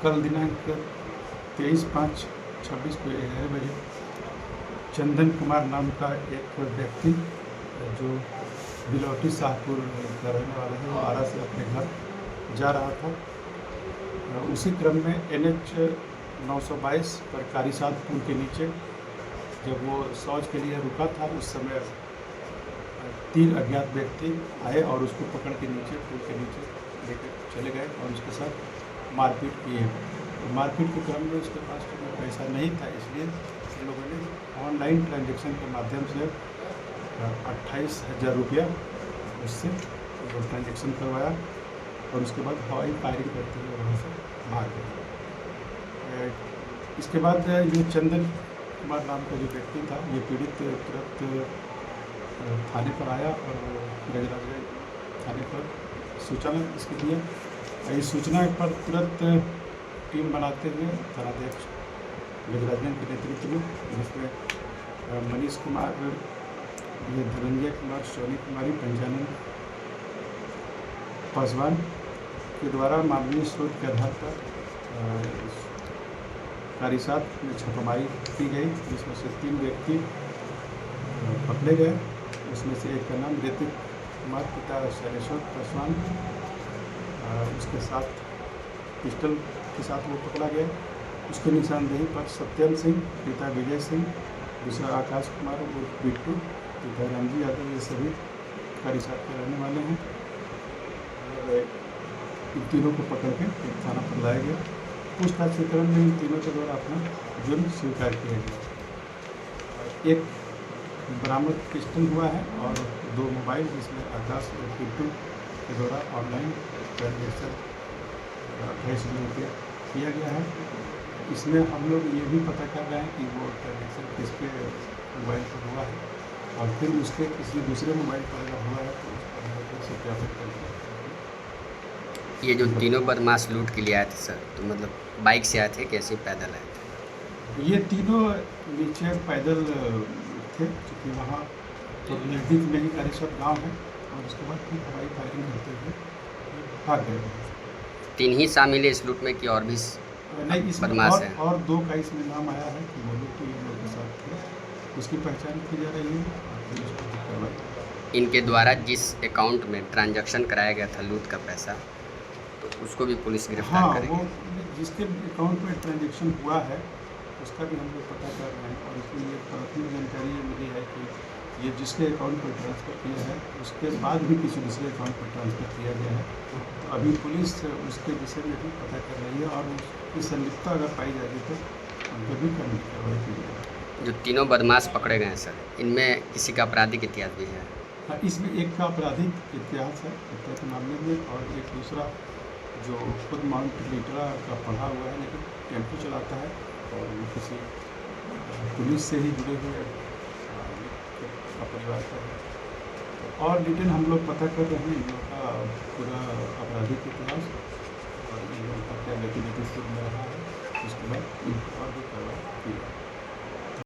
कल दिनांक 23/5/26 को 11 बजे चंदन कुमार नाम का एक व्यक्ति जो बिलौटी शाहपुर का रहने वाला है, वो आरा से अपने घर जा रहा था। उसी क्रम में NH 922 पर कारीसाद पुल के नीचे जब वो शौच के लिए रुका था, उस समय 3 अज्ञात व्यक्ति आए और उसको पकड़ के नीचे पुल के नीचे लेकर चले गए और उसके साथ मारपीट किए। तो मारपीट के क्रम में उसके पास पैसा नहीं था, इसलिए इन लोगों ने ऑनलाइन ट्रांजैक्शन के माध्यम से 28,000 रुपया उससे ट्रांजैक्शन करवाया और उसके बाद हवाई फायरिंग करते हुए वहाँ से भाग गए। इसके बाद ये चंदन कुमार नाम का जो व्यक्ति था, ये पीड़ित तुरंत थाने पर आया और गजराजगंज थाने पर सूचना इसकी दिया। इस सूचना पर तुरंत टीम बनाते हुए थानाध्यक्ष गजराजगंज के नेतृत्व में, जिसमें मनीष कुमार, ये धनंजय कुमार, सोनी कुमारी, पंचानंद पासवान के द्वारा मामूली स्रोत के आधार पर कारीसाद में छापामारी की गई, जिसमें से 3 व्यक्ति पकड़े गए। उसमें से एक का नाम ऋतिक कुमार, पिता शैलेश्वर पासवान, उसके साथ पिस्टल के साथ वो पकड़ा गया। उसके निशानदेही पर सत्यम सिंह, पिता विजय सिंह, दूसरा आकाश कुमार और बिट्टू, पिता रामजी यादव, ये सभी कारीसाद के रहने वाले हैं। इन तीनों को पकड़ के थाना पर लाया गया। पूछताछ के क्रम में इन तीनों के द्वारा अपना जुर्म स्वीकार किया गया। एक बरामद पिस्टल हुआ है और 2 मोबाइल, जिसमें आकाश और बिट्टू के द्वारा ऑनलाइन ट्रांजैक्शन 28,000 रुपया किया गया है। इसमें हम लोग ये भी पता कर रहे हैं कि वो ट्रांजैक्शन किसके मोबाइल पर हुआ है और फिर उसके किसी दूसरे मोबाइल पर अगर हुआ है तो उसको हम लोग सत्यापित करके। ये जो तीनों बदमाश लूट के लिए आए थे सर, तो मतलब बाइक से आए थे, कैसे पैदल आए थे? ये तीनों नीचे पैदल थे, क्योंकि वहाँ तो नज़दीक में ही कारीसाद गाँव है, और उसके बाद फिर हवाई फायरिंग करते हुए भाग गए। 3 ही शामिल है इस लूट में कि और भी नहीं, इसमें बदमाश है? और 2 का इसमें नाम आया है कि वो लोग तो ये लोग के साथ थे, उसकी पहचान की जा रही है और फिर उसको कार्रवाई। इनके द्वारा जिस अकाउंट में ट्रांजैक्शन कराया गया था लूट का पैसा, तो उसको भी पुलिस गिरफ्तार हाँ, करेगी? वो जिसके अकाउंट में ट्रांजैक्शन हुआ है उसका भी हम लोग पता कर रहे हैं, और इसमें ये प्राथमिक जानकारी ये मिली है कि ये जिसके अकाउंट पर ट्रांसफ़र किया है उसके बाद भी किसी दूसरे अकाउंट पर ट्रांसफ़र किया गया है। तो अभी पुलिस उसके विषय में भी पता कर रही है और उसकी संलिप्तता अगर पाई जाएगी तो उन पर भी कानूनी कार्रवाई की जाएगी। जो तीनों बदमाश पकड़े गए हैं सर, इनमें किसी का आपराधिक इतिहास भी है? हाँ, इसमें एक का आपराधिक इतिहास है हत्या के मामले में, और एक दूसरा जो खुद माउंट लीटरा का पढ़ा हुआ है लेकिन टेम्पो चलाता है, और वो किसी पुलिस से ही जुड़े हुए का परिवार का है। और डिटेल हम लोग पता कर रहे हैं इन लोगों का पूरा आपराधिक इतिहास और इन लोगों का क्या गतिविधि शुरू में रहा है, उसके बाद इन पर और भी कार्रवाई की जाए।